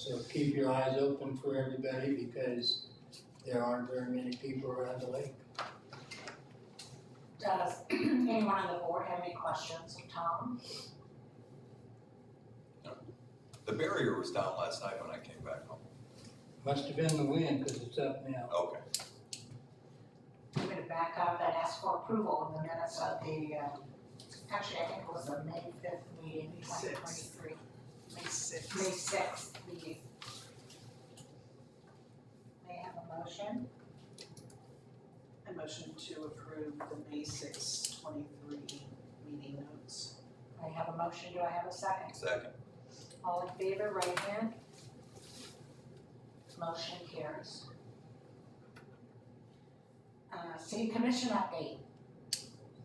So keep your eyes open for everybody because there aren't very many people around the lake. Does anyone on the board have any questions of Tom? The barrier was down last night when I came back home. Must have been the wind because it's up now. Okay. I'm going to back up and ask for approval in the minutes of the, actually, I think it was the May 5th meeting, 2023. May 6th. May 6th meeting. May I have a motion? I motion to approve the May 6, 23 meeting notes. I have a motion, do I have a second? Second. All in favor, right hand? Motion carries. City Commission update.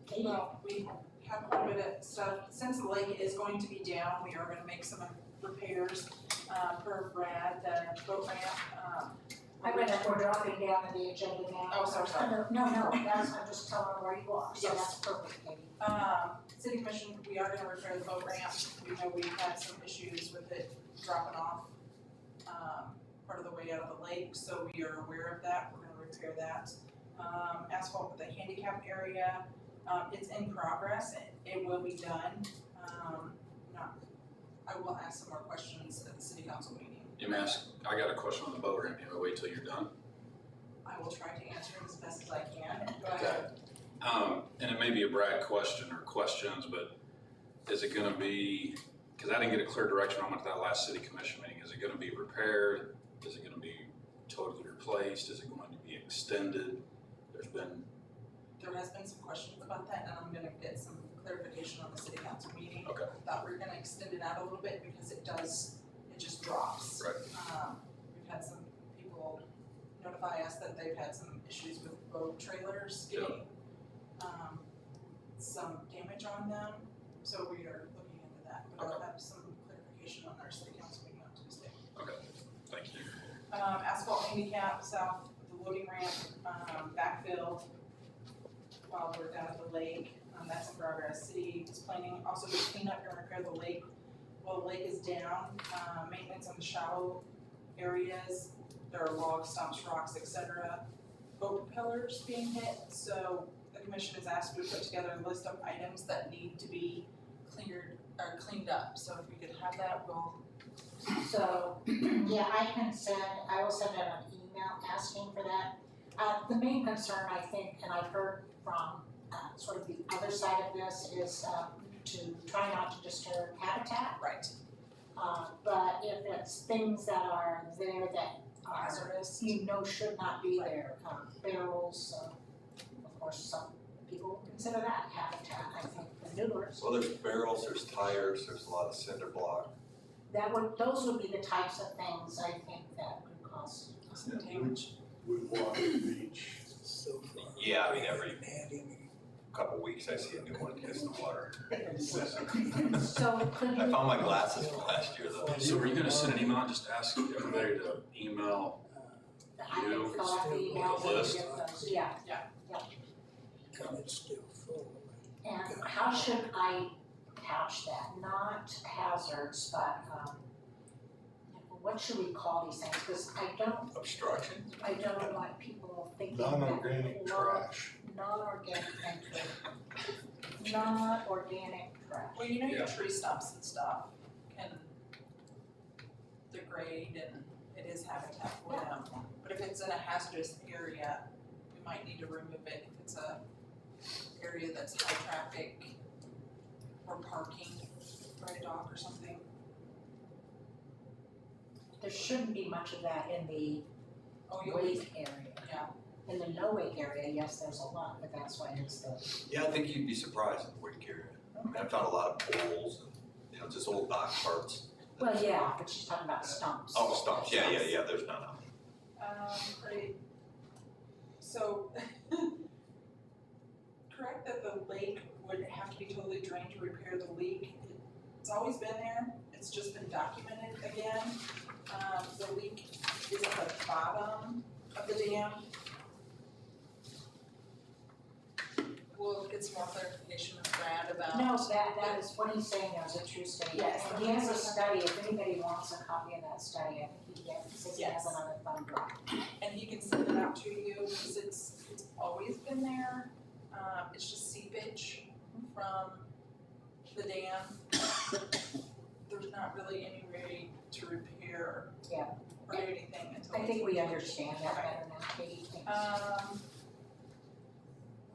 Katie? Well, we have quite a bit of stuff, since the lake is going to be down, we are gonna make some repairs, per Brad, the boat ramp, I read that we're dropping down on the agenda now. Oh, sorry. No, that's, I'm just telling them where you are, so Yes. that's perfect, Katie. City Commission, we are gonna repair the boat ramp, we know we've had some issues with it dropping off, part of the way out of the lake, so we are aware of that, we're gonna repair that. Asphalt for the handicap area, it's in progress, it will be done, I will ask some more questions at the city council meeting. You may ask, I got a question on the boat ramp, you want to wait till you're done? I will try to answer it as best as I can, go ahead. And it may be a Brad question or questions, but is it gonna be, because I didn't get a clear direction on what that last city commission meeting, is it gonna be repaired? Is it gonna be totally replaced? Is it going to be extended? There has been some questions about that, and I'm gonna get some clarification on the city council meeting. Okay. Thought we were gonna extend it out a little bit because it just drops. Right. We've had some people notify us that they've had some issues with boat trailers getting, some damage on them, so we are looking into that. But I'll have some clarification on our city council meeting on Tuesday. Okay, thank you. Asphalt handicap south, the loading ramp, backfill while we're down at the lake, that's in progress. City is planning also to clean up and repair the lake. While the lake is down, maintenance on the shallow areas, there are log stumps, rocks, etc. Boat propellers being hit, so the commission has asked me to put together a list of items that need to be cleaned up. So if we could have that, we'll. So, yeah, I will send out an email asking for that. The main concern, I think, and I've heard from sort of the other side of this, is to try not to disturb habitat. Right. But if it's things that are there that are, Hazardous. should not be there, barrels, of course, some people consider that habitat, I think, for noodlers. Well, there's barrels, there's tires, there's a lot of cinder block. Those would be the types of things I think that could cause Some damage. Woodwater Beach. So far. Yeah, I mean, every Had any. couple weeks I see a new one hits the water. So could I you, found my glasses from last year though. So are you gonna send an email and just ask everybody to email? I can fill out the emails With a and list? get those, yeah. And it's still full. And how should I couch that? Not hazards, but, what should we call these things? Because I don't want people thinking that. Non-organic trash. Non-organic, thank you. Non-organic trash. Well, you know your Yeah. tree stumps and stuff can degrade and it is habitat for them. But if it's in a hazardous area, we might need to remove it. If it's a area that's high traffic or parking, for a dog or something. There shouldn't be much of that in the Oh, you'll wake area. yeah. In the no wake area, yes, there's a lot, but that's why it's the. Yeah, I think you'd be surprised in the wake area. I mean, I found a lot of poles and, just old dock parts. Well, yeah, but she's talking about stumps. Oh, stumps, yeah, there's none of them. Great. So, correct that the lake would have to be totally drained to repair the leak. It's always been there, it's just been documented again. The leak is at the bottom of the dam. We'll get some more clarification from Brad about No, that is, what he's saying is a true statement. Yes. And he has a study, if anybody wants a copy of that study, I think he says he has Yes. it on a thumb drive. And he can send it out to you, because it's always been there. It's just seepage from the dam. There's not really any way to repair Yeah. or anything until. I think it's- we understand that better now, Katie, thanks.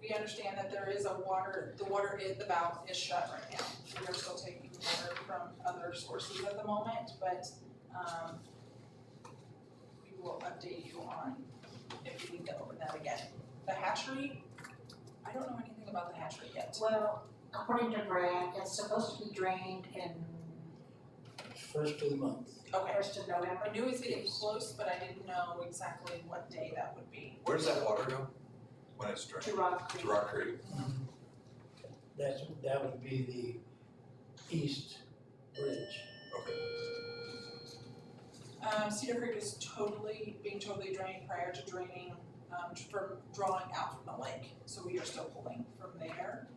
We understand that there is the water the valve is shut right now. We are still taking water from other sources at the moment, but, we will update you on if we need to open that again. The hatchery, I don't know anything about the hatchery yet. Well, according to Brad, it's supposed to be drained in First of the month. Okay, first of November. I knew it was getting close, but I didn't know exactly what day that would be. Where does that water go when it's drained? To Rock Creek. To Rock Creek? That would be the east bridge. Okay. Cedar Creek is being totally drained prior to draining, from drawing out from the lake, so we are still pulling from there.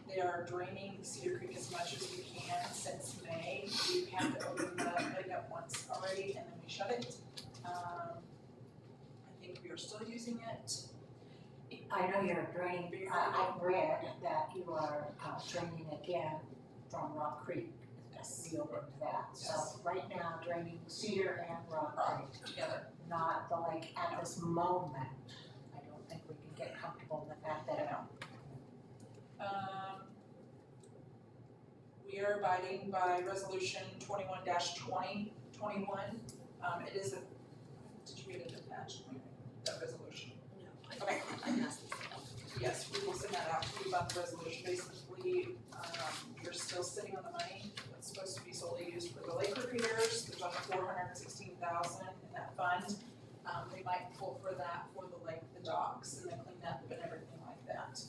They are draining Cedar Creek as much as we can since May. We've had to open the lake up once already and then we shut it. I think we are still using it. I know you're draining, I've read that you are draining again from Rock Creek. Yes. Reopened that, so Yes. right now draining Cedar and Rock Creek, Together. not the lake at this moment. I don't think we can get comfortable with that, We are abiding by resolution 21-2021. It is did you read it attached, that resolution? No. Okay. Yes, we will send that out to you about the resolution. Basically, you're still sitting on the money that's supposed to be solely used for the lake repairs. There's only $416,000 in that fund. We might pull for that for the lake, the docks and the cleanup and everything like that.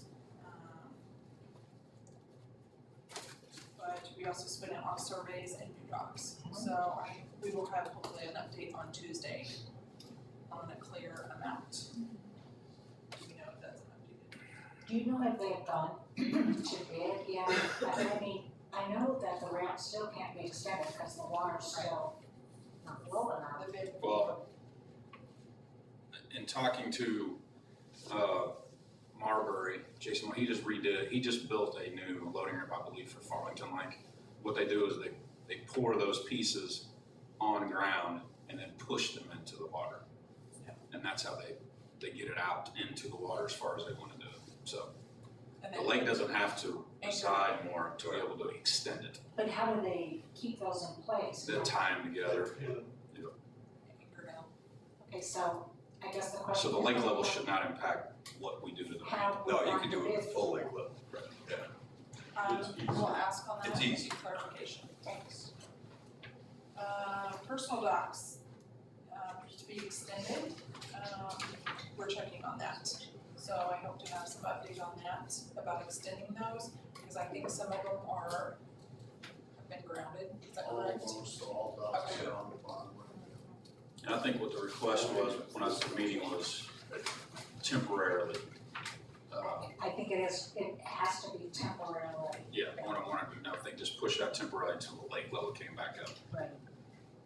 But we also spend it on surveys and new docks. So we will have hopefully an update on Tuesday on a clear amount. Do we know if that's updated? Do you know if they've gone to bid yet? I mean, I know that the ramp still can't be extended because the water's still not low enough. The bid Well, in talking to, Marbury, Jason, when he just redid it, he just built a new loading ramp, I believe, for Farmington Lake. What they do is they pour those pieces on ground and then push them into the water. Yeah. And that's how they get it out into the water as far as they wanna do it. So and the then lake doesn't have to Anchor. decide more to be able to extend it. But how do they keep those in place? They tie them together. anchor down. Okay, so I guess the question So is. the lake level should not impact what we do to the ramp. How No, you we can do it with full lake level. Yeah. It's easy. We'll ask on that It's and easy. see clarification. Thanks. Personal docs, to be extended, we're checking on that. So I hope to have some update on that, about extending those, because I think some of them have been grounded, is that correct? Almost all docks are on the bottom. And I think what the request was, when I was at the meeting, was temporarily. I think it has to be temporarily. Yeah, if they just pushed out temporarily until the lake level came back up. Right.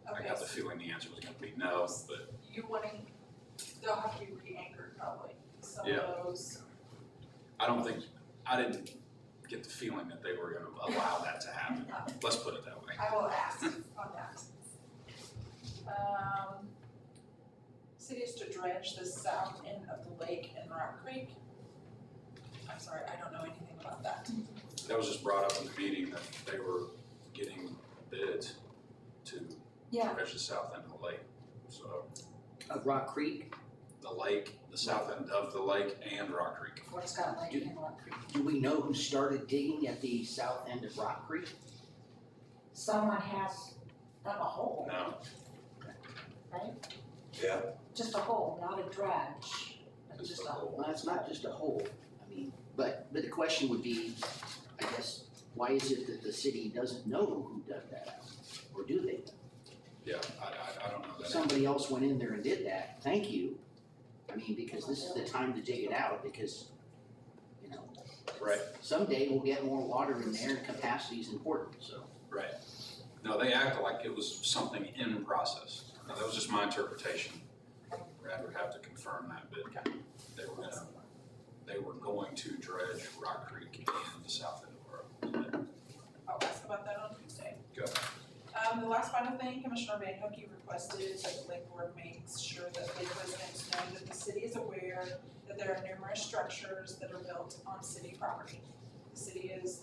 I Okay, got the feeling the answer was gonna be no, but you wanting, they'll have to be re-anchored probably, some Yeah. of those. I didn't get the feeling that they were gonna allow that to happen. Let's put it that way. I will ask on that. City is to dredge the south end of the lake in Rock Creek. I'm sorry, I don't know anything about that. That was just brought up in the meeting that they were getting bids to Yeah. dredge the south end of the lake. So Of Rock Creek, the lake, the south end of the lake and Rock Creek. Fort Scott Lake and Rock Creek. do we know who started digging at the south end of Rock Creek? Someone has dug a hole, No, right? Yeah, Just a hole, not a dredge, but Just just a a hole. hole. Well, it's not just a hole, I mean, but the question would be, I guess, why is it that the city doesn't know who dug that out? Or do they? yeah, I don't know that. Somebody else went in there and did that, thank you. I mean, because this is the time to dig it out, because, you know, Right. Someday we'll get more water in there and capacity is important, so. Right. No, they acted like it was something in process. Now, that was just my interpretation. Brad would have to confirm that, but they were going to dredge Rock Creek and the south end of our. I'll ask about that on Tuesday. Go. The last final thing, Commissioner Van Hookey requested that the Lake Board makes sure that Lake residents know that the city is aware that there are numerous structures that are built on city property. The city is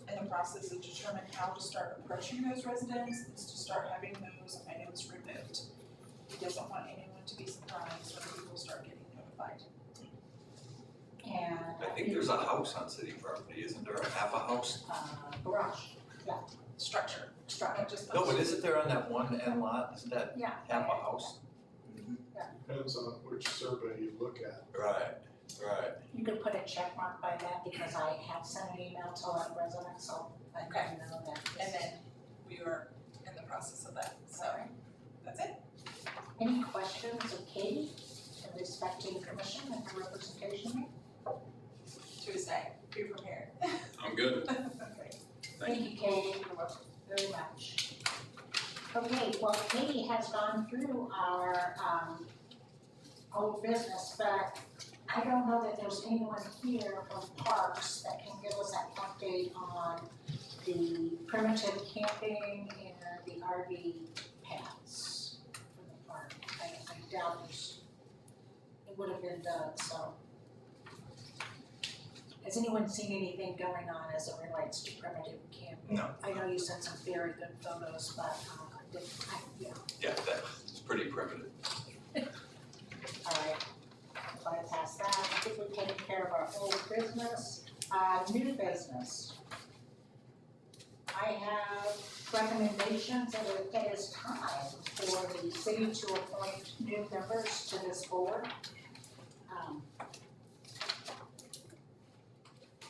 in the process of determining how to start approaching those residents, is to start having those items removed. He doesn't want anyone to be surprised when people start getting notified. And. I think there's a house on city property, isn't there, a half a house? Garage, Structure, structure. just. No, but isn't there on that one end lot, isn't that Yeah. half a house? Depends on which survey you look at. Right, right. You could put a check mark by that because I have sent an email to a resident, so I can know that. And then we are in the process of that, so that's it. Any questions of Katie in respect to the commission and her representation? Tuesday, be prepared. I'm good. Okay. Thank you, Katie, very much. Okay, well, Katie has gone through our old business, but I don't know that there's anyone here from Parks that can give us an update on the primitive camping and the RV paths for the park. I doubt it would have been done, so. Has anyone seen anything going on as it relates to primitive camping? No. I know you sent some very good photos, but Yeah, that's pretty primitive. alright. Bypass that, I think we've taken care of our old business. New business. I have recommendations that it is time for the city to appoint new members to this board.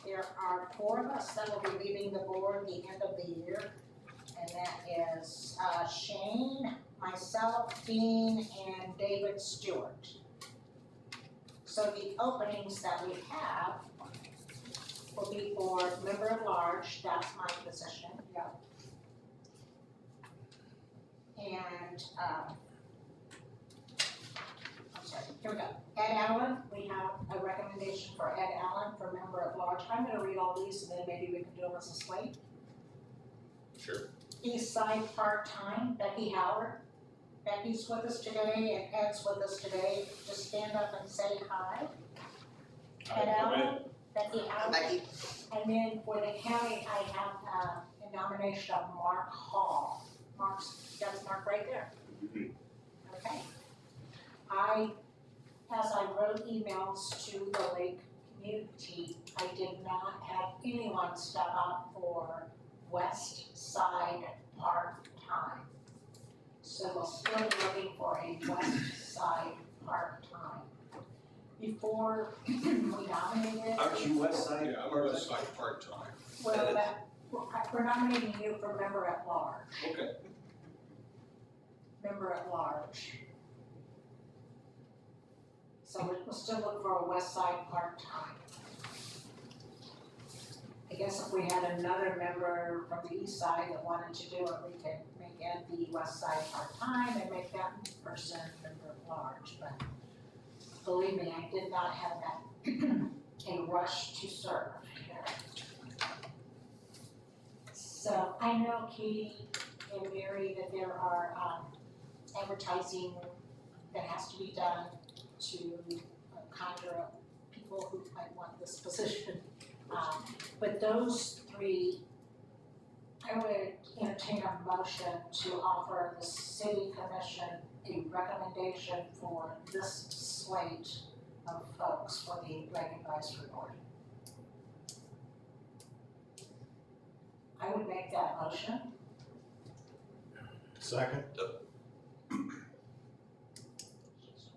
There are 4 of us that will be leaving the board the end of the year, and that is Shane, myself, Dean, and David Stewart. So the openings that we have will be for member at large, that's my position. Yep. And, I'm sorry, here we go. Ed Allen, we have a recommendation for Ed Allen for member at large. I'm gonna read all these and then maybe we can do them as a slate. Sure. East Side part-time, Becky Howard. Becky's with us today and Ed's with us today. Just stand up and say hi. Ed Allen, Becky Howard. Becky. And then for the county, I have a nomination of Mark Hall. That's Mark right there. Okay. As I wrote emails to the Lake community, I did not have anyone step up for West Side part-time. So we'll still be looking for a West Side part-time. Before we nominated. Aren't you west side? Yeah, I'm West Side part-time. Well, we're nominating you for member at large. Okay. Member at large. So we'll still look for a West Side part-time. I guess if we had another member from the East Side that wanted to do it, we could make Ed the West Side part-time and make that person member at large, but believe me, I did not have that a rush to serve here. So I know Katie and Mary that there are advertising that has to be done to conjure up people who might want this position. But those 3, I would entertain a motion to offer the city commission a recommendation for this slate of folks for the Lake Advisory Board. I would make that motion. Second? She's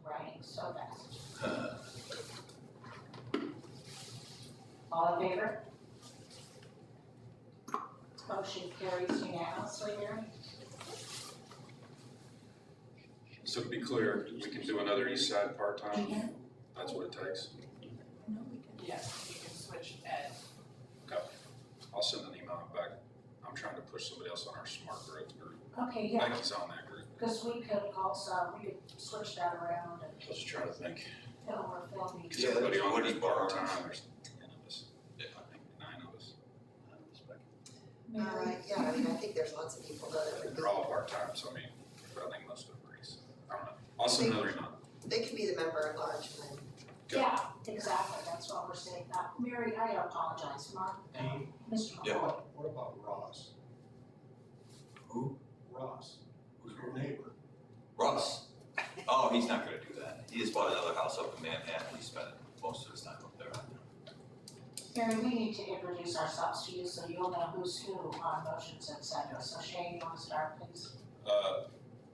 writing so fast. All in favor? Motion carries unanimously, Mary. So to be clear, we can do another East Side part-time? That's what it takes? Yes, you can switch Ed I'll send an email back. I'm trying to push somebody else on our smart growth group. Okay, yeah, Becky's on that group. because we could switch that around and I was trying to think. fill or fill these. Yeah, Everybody on Woody this Barnes. part-time, there's 10 of us. Yeah. I think 9 of us. Mary, Yeah, I mean, I think there's lots of people that would be, They're all part-time, so I mean, but I think most of them are pretty, I don't know. I'll send another email. they could be the member at large and then, yeah, exactly, that's what we're saying. Mary, I apologize, Mark, Mr. Yeah. McCoy. What about Ross? Who? Ross, who's your neighbor? Russ. Oh, he's not gonna do that. He just bought another house up in Manhattan. He spent most of his time up there. Mary, we need to introduce ourselves to you so you'll know who's who on motions, et cetera. So Shane, you wanna start, please?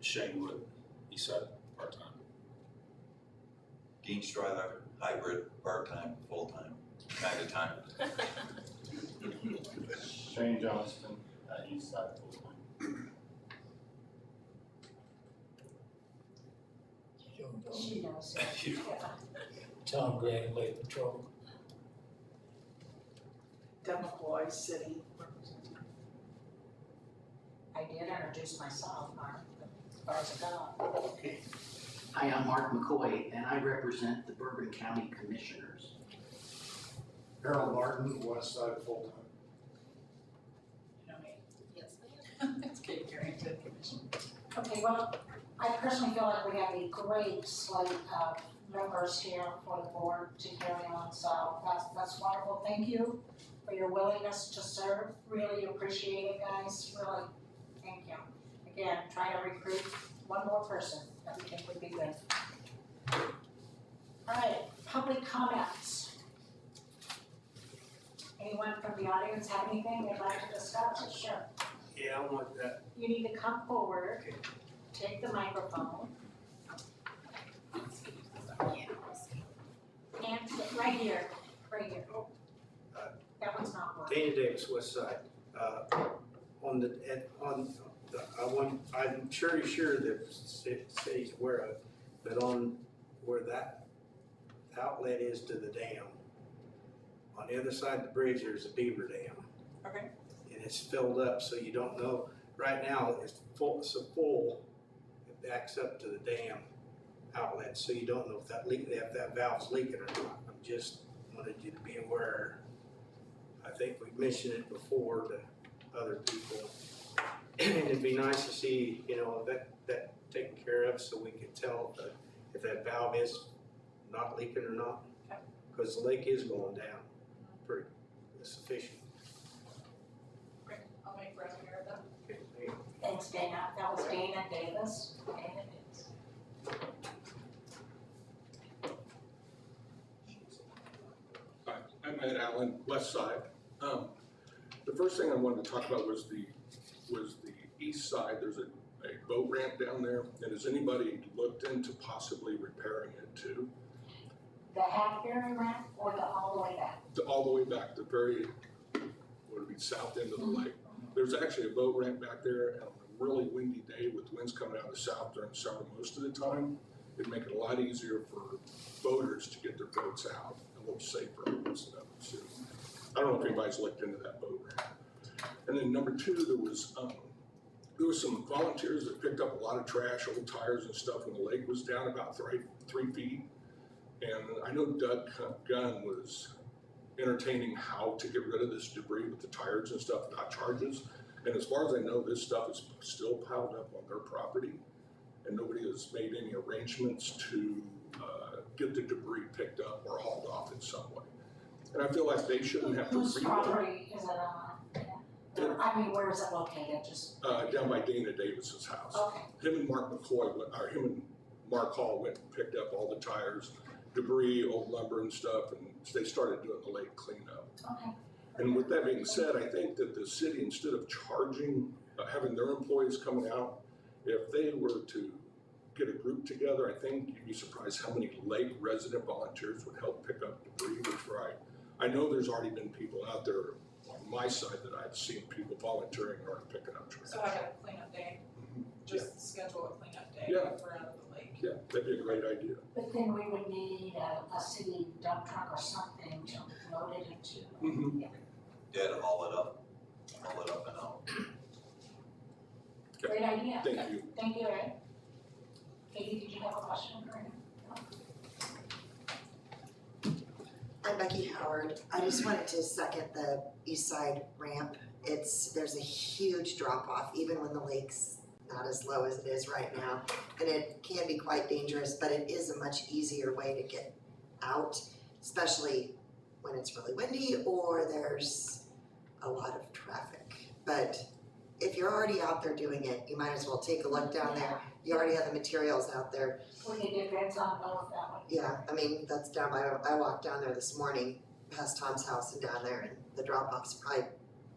Shane Wood, he said part-time. Dean Stryler, hybrid, part-time, full-time, MAGA time. Shane Johnston, East Side full-time. She knows. Thank you. Yeah. Tom Graham, Lake Patrol. Deb McCoy, city representative. I did introduce myself, Mark, as far as it goes. Okay. Hi, I'm Mark McCoy, and I represent the Bourbon County Commissioners. Harold Martin, West Side full-time. You know me. yes. It's Kate Carrington, Commission. Okay, well, I personally feel like we have a great slate of members here for the board to carry on, so that's wonderful. Thank you for your willingness to serve, really appreciate it, guys, really, thank you. Again, try to recruit one more person that we think would be good. All right, public comments. Anyone from the audience have anything they'd like to discuss? Sure. Yeah, I want that. You need to come forward, take the microphone. And right here, right here. That one's not working. Dana Davis, West Side. I'm sure that city's aware of, but on where that outlet is to the dam, on the other side of the bridge, there's a beaver dam. Okay. And it's filled up, so you don't know, right now, it's full, it backs up to the dam outlet, so you don't know if that valve's leaking or not. I'm just wanted you to be aware. I think we've mentioned it before to other people. And it'd be nice to see, that taken care of so we can tell if that valve is not leaking or not. Okay. Because the lake is going down pretty sufficient. Great, I'll make Brad aware of that. Thanks, Dana. That was Dana Davis. Dana Davis. Hi, I'm Ed Allen, West Side. The first thing I wanted to talk about was the east side. There's a boat ramp down there, and has anybody looked into possibly repairing it too? The Hackberry ramp or the all the way back? All the way back, the very, would it be south end of the lake. There's actually a boat ramp back there, and on a really windy day with winds coming out of the south during summer most of the time, it'd make it a lot easier for boaters to get their boats out, a little safer and stuff too. I don't know if anybody's looked into that boat ramp. And then number two, there was some volunteers that picked up a lot of trash, old tires and stuff when the lake was down about 3 feet. And I know Doug Gunn was entertaining how to get rid of this debris with the tires and stuff, not charges. And as far as I know, this stuff is still piled up on their property, and nobody has made any arrangements to get the debris picked up or hauled off in some way. And I feel like they shouldn't have to Whose rebuild. property is it on? I mean, where is it located? Just, Down by Dana Davis's house. okay. Him and Mark Hall went and picked up all the tires, debris, old lumber and stuff, and they started doing the lake cleanup. Okay. And with that being said, I think that the city, instead of charging, having their employees coming out, if they were to get a group together, I think you'd be surprised how many lake resident volunteers would help pick up debris, which I know there's already been people out there on my side that I've seen people volunteering or picking up trash. So I got a cleanup day, Mhm. just schedule a cleanup day Yeah. if we're out of the lake. Yeah, that'd be a great idea. But then we would need a city dump truck or something to load it into. Mhm. Yeah, to haul it up. pull it up and out. Great idea. Thank you. Thank you, Ed. Katie, did you have a question for him? I'm Becky Howard. I just wanted to second the east side ramp. There's a huge drop off, even when the lake's not as low as it is right now. And it can be quite dangerous, but it is a much easier way to get out, especially when it's really windy or there's a lot of traffic. But if you're already out there doing it, you might as well take a look down there. You already have the materials out there. We can get bids on both that one. Yeah, I mean, that's down by, I walked down there this morning past Tom's house and down there, and the drop off's probably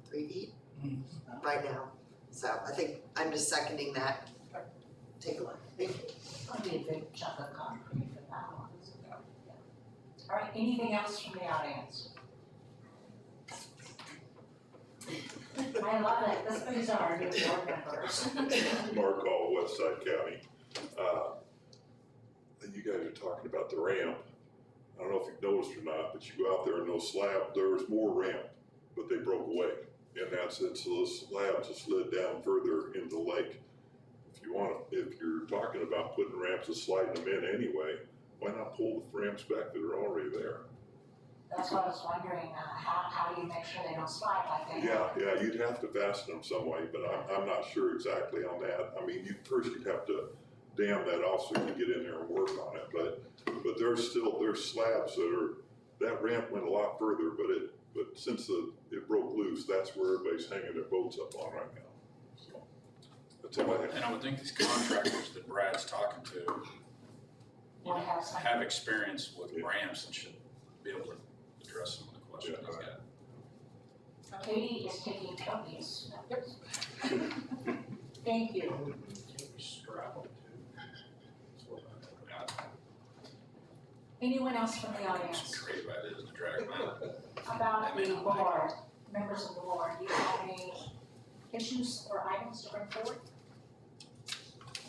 3 feet right now. So I think I'm just seconding that. Take a look. Thank you. It'll be a big chunk of concrete for that one, isn't it? Yeah. All right, anything else from the audience? I love it, this brings our new board members. Mark Hall, Westside County. And you guys are talking about the ramp. I don't know if you've noticed or not, but you go out there and those slabs, there's more ramp, but they broke away. And that's it, so those slabs just slid down further into the lake. If you're talking about putting ramps and sliding them in anyway, why not pull the ramps back that are already there? That's what I was wondering, how do you make sure they don't slide like they have? Yeah, you'd have to fasten them some way, but I'm not sure exactly on that. I mean, you'd have to dam that off so you can get in there and work on it, but there's slabs that ramp went a lot further, but since it broke loose, that's where everybody's hanging their boats up on right now. So, that's all I have. And I would think these contractors that Brad's talking to Will have some. have experience with ramps and should be able to address some of the questions he's got. Katie is taking copies. Thank you. Anyone else from the Some audience? creative ideas to drag them out. About the board, members of the board, do you have any issues or items to bring forward?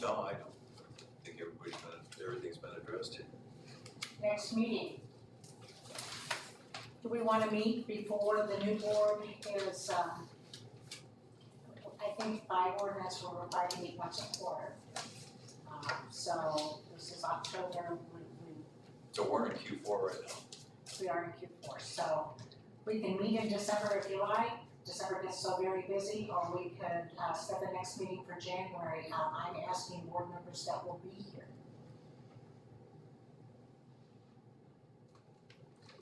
No, I don't think everything's been addressed here. Next meeting. Do we want to meet before the new board is, I think by ordinance we're required to meet once a quarter. So this is October, So we're in Q4 right now. we are in Q4, so we can meet in December if you like. December gets so very busy, or we could set the next meeting for January. I'm asking board members that will be here.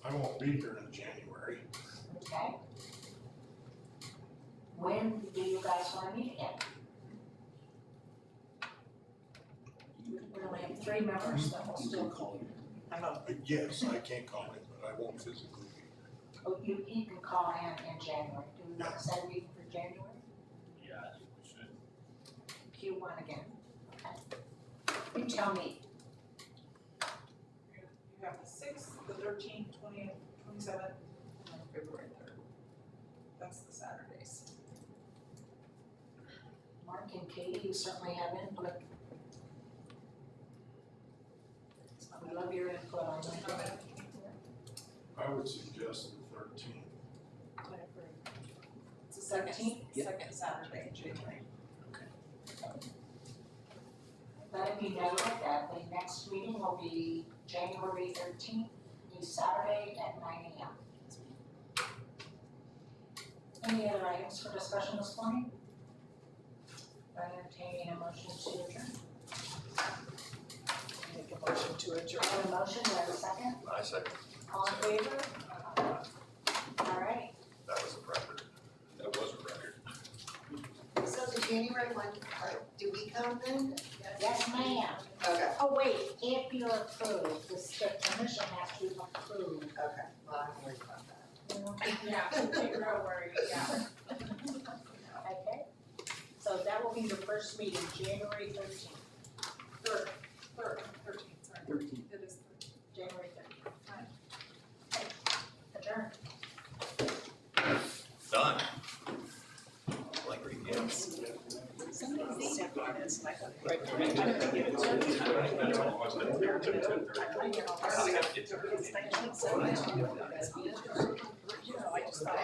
I won't be here in January. Okay? When do you guys want to meet again? We only have 3 members that will still call. Yes, I can't call it, but I won't physically be. Oh, you can call in January. Do we want to set a meeting for January? Yeah, I think we should. Q1 again, okay. You tell me. You have the 6th, the 13th, 20th, 27th, and February 3rd. That's the Saturdays. Mark and Katie, you certainly have input. I love your input on that. I would suggest the 13th. It's the second, 13th? second Saturday in January. Let me know that the next meeting will be January 13th, be Saturday at 9 a.m. Any other items for discussion this morning? Entertaining a motion to adjourn. Make a motion to adjourn. I have a motion, do I have a second? I second. All in favor? All right. That was a record. That was a record. So the January one, do we come then? Yes, ma'am. Okay, Oh, wait, if you're approved, the commission has to approve. okay, well, I'm worried about that. Yeah, you're not worried, yeah. Okay, so that will be the first meeting, January 13th. 13th, sorry. 13th. It is 13th. January 13th. Adjourned. Done. Like yes. Somebody's stepped on this, and I thought. I I just thought.